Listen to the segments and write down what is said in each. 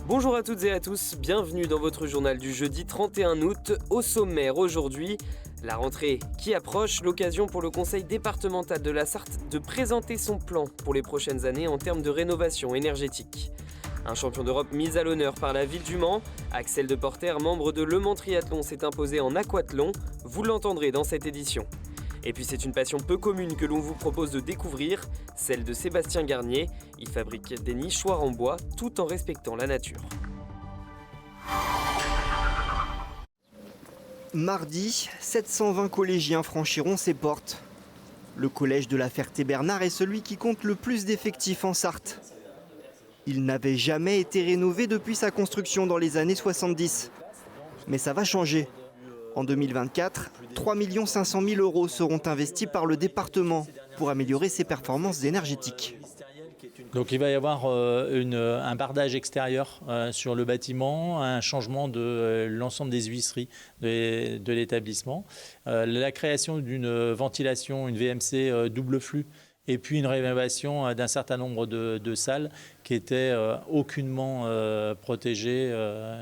Bonjour à toutes et à tous, bienvenue dans votre journal du jeudi 31 août. Au sommaire aujourd'hui, la rentrée qui approche, l'occasion pour le conseil départemental de la Sarthe de présenter son plan pour les prochaines années en termes de rénovation énergétique. Un champion d'Europe mis à l'honneur par la ville du Mans, Axel Deporter, membre de Le Mans Triathlon, s'est imposé en aquathlon, vous l'entendrez dans cette édition. Et puis c'est une passion peu commune que l'on vous propose de découvrir, celle de Sébastien Garnier. Il fabrique des nichoirs en bois tout en respectant la nature. Mardi, 720 collégiens franchiront ses portes. Le collège de la Ferté-Bernard est celui qui compte le plus d'effectifs en Sarthe. Il n'avait jamais été rénové depuis sa construction dans les années 70. Mais ça va changer. En 2024, 3 500 000 € seront investis par le département pour améliorer ses performances énergétiques. Donc il va y avoir un bardage extérieur sur le bâtiment, un changement de l'ensemble des huisseries de l'établissement, la création d'une ventilation, une VMC double flux, et puis une rénovation d'un certain nombre de salles qui étaient aucunement protégées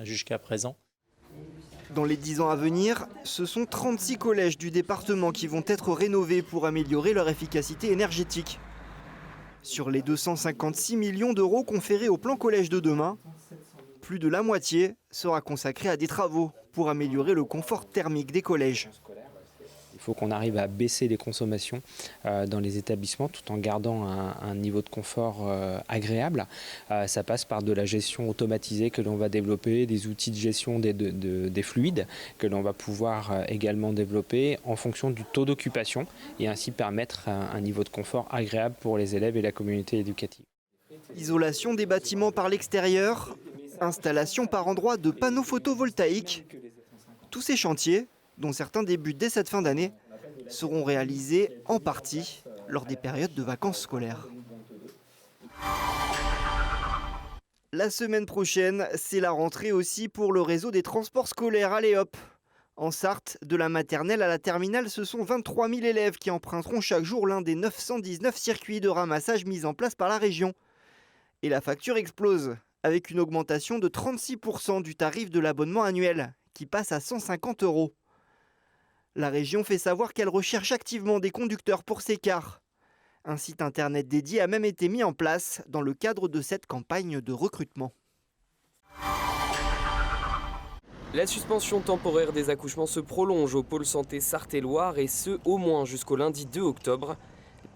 jusqu'à présent. Dans les 10 ans à venir, ce sont 36 collèges du département qui vont être rénovés pour améliorer leur efficacité énergétique. Sur les 256 millions d'euros conférés au plan collège de demain, plus de la moitié sera consacrée à des travaux pour améliorer le confort thermique des collèges. Il faut qu'on arrive à baisser les consommations dans les établissements tout en gardant un niveau de confort agréable. Ça passe par de la gestion automatisée que l'on va développer, des outils de gestion des fluides que l'on va pouvoir également développer en fonction du taux d'occupation et ainsi permettre un niveau de confort agréable pour les élèves et la communauté éducative. Isolation des bâtiments par l'extérieur, installation par endroits de panneaux photovoltaïques. Tous ces chantiers, dont certains débutent dès cette fin d'année, seront réalisés en partie lors des périodes de vacances scolaires. La semaine prochaine, c'est la rentrée aussi pour le réseau des transports scolaires. Allez hop! En Sarthe, de la maternelle à la terminale, ce sont 23 000 élèves qui emprunteront chaque jour l'un des 919 circuits de ramassage mis en place par la région. Et la facture explose, avec une augmentation de 36% du tarif de l'abonnement annuel, qui passe à 150 €. La région fait savoir qu'elle recherche activement des conducteurs pour ces cars. Un site internet dédié a même été mis en place dans le cadre de cette campagne de recrutement. La suspension temporaire des accouchements se prolonge au pôle santé Sarthe-et-Loire et ce au moins jusqu'au lundi 2 octobre.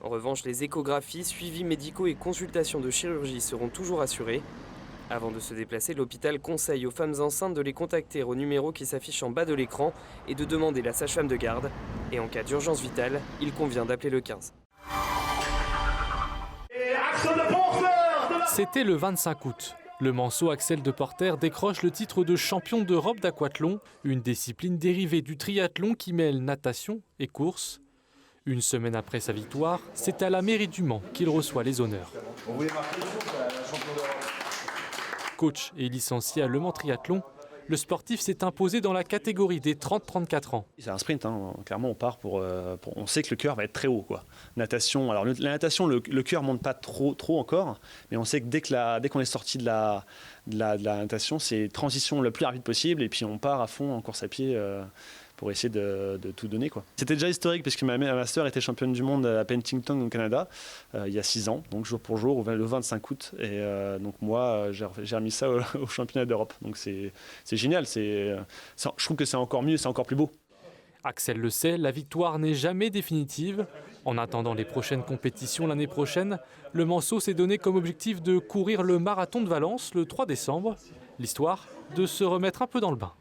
En revanche, les échographies, suivis médicaux et consultations de chirurgie seront toujours assurés. Avant de se déplacer, l'hôpital conseille aux femmes enceintes de les contacter au numéro qui s'affiche en bas de l'écran et de demander la sage-femme de garde. Et en cas d'urgence vitale, il convient d'appeler le 15. C'était le 25 août. Le Manceau Axel Deporter décroche le titre de champion d'Europe d'aquathlon, une discipline dérivée du triathlon qui mêle natation et course. Une semaine après sa victoire, c'est à la mairie du Mans qu'il reçoit les honneurs. Coach et licencié à Le Mans Triathlon, le sportif s'est imposé dans la catégorie des 30-34 ans. C'est un sprint, clairement on part on sait que le cœur va être très haut, quoi. Natation, alors la natation, le cœur ne monte pas trop encore, mais on sait que dès qu'on est sorti de la natation, c'est transition le plus rapide possible et puis on part à fond en course à pied pour essayer de tout donner, quoi. C'était déjà historique parce que ma sœur était championne du monde à Penticton au Canada il y a 6 ans, donc jour pour jour, le 25 août. Et donc moi, j'ai remis ça au championnat d'Europe. Donc c'est génial, je trouve que c'est encore mieux, c'est encore plus beau. Axel le sait, la victoire n'est jamais définitive. En attendant les prochaines compétitions l'année prochaine, le Manceau s'est donné comme objectif de courir le marathon de Valence le 3 décembre. L'histoire de se remettre un peu dans le bain.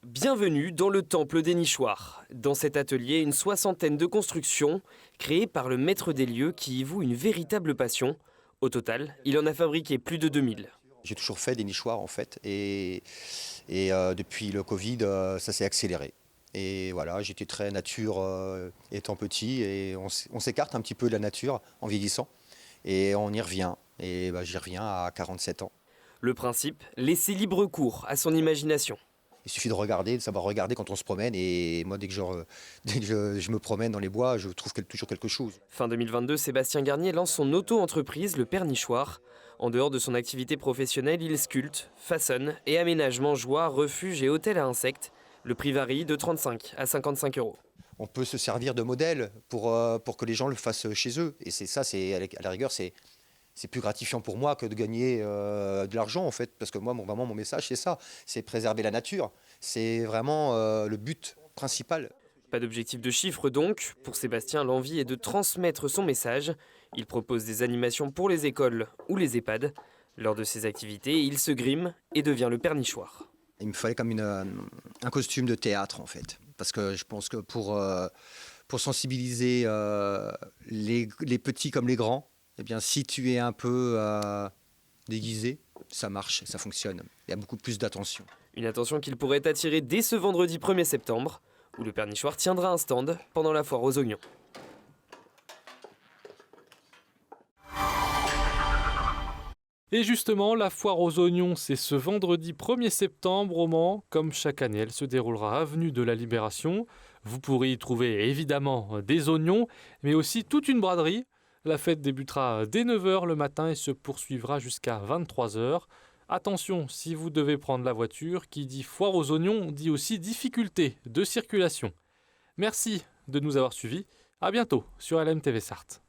Bienvenue dans le temple des nichoirs. Dans cet atelier, une soixantaine de constructions créées par le maître des lieux qui y voue une véritable passion. Au total, il en a fabriqué plus de 2000. J'ai toujours fait des nichoirs en fait et depuis le Covid, ça s'est accéléré. Et voilà, j'étais très nature étant petit et on s'écarte un petit peu de la nature en vieillissant et on y revient. Et j'y reviens à 47 ans. Le principe, laisser libre cours à son imagination. Il suffit de regarder, de savoir regarder quand on se promène. Et moi, dès que je me promène dans les bois, je trouve toujours quelque chose. Fin 2022, Sébastien Garnier lance son auto-entreprise, le Pernichoir. En dehors de son activité professionnelle, il sculpte, façonne et aménage mangeoires, refuges et hôtels à insectes. Le prix varie de 35 à 55 €. On peut se servir de modèle pour que les gens le fassent chez eux. Et à la rigueur, c'est plus gratifiant pour moi que de gagner de l'argent, en fait. Parce que moi, vraiment, mon message, c'est ça. C'est préserver la nature. C'est vraiment le but principal. Pas d'objectif de chiffre donc. Pour Sébastien, l'envie est de transmettre son message. Il propose des animations pour les écoles ou les EHPAD. Lors de ses activités, il se grime et devient le Pernichoir. Il me fallait comme un costume de théâtre, en fait. Parce que je pense que pour sensibiliser les petits comme les grands, eh bien, si tu es un peu déguisé, ça marche, ça fonctionne. Il y a beaucoup plus d'attention. Une attention qu'il pourrait attirer dès ce vendredi 1er septembre, où le Pernichoir tiendra un stand pendant la foire aux oignons. Et justement, la foire aux oignons, c'est ce vendredi 1er septembre au Mans. Comme chaque année, elle se déroulera avenue de la Libération. Vous pourrez y trouver évidemment des oignons, mais aussi toute une braderie. La fête débutera dès 9 h le matin et se poursuivra jusqu'à 23 h. Attention, si vous devez prendre la voiture, qui dit foire aux oignons dit aussi difficulté de circulation. Merci de nous avoir suivis. À bientôt sur LMTV Sarthe.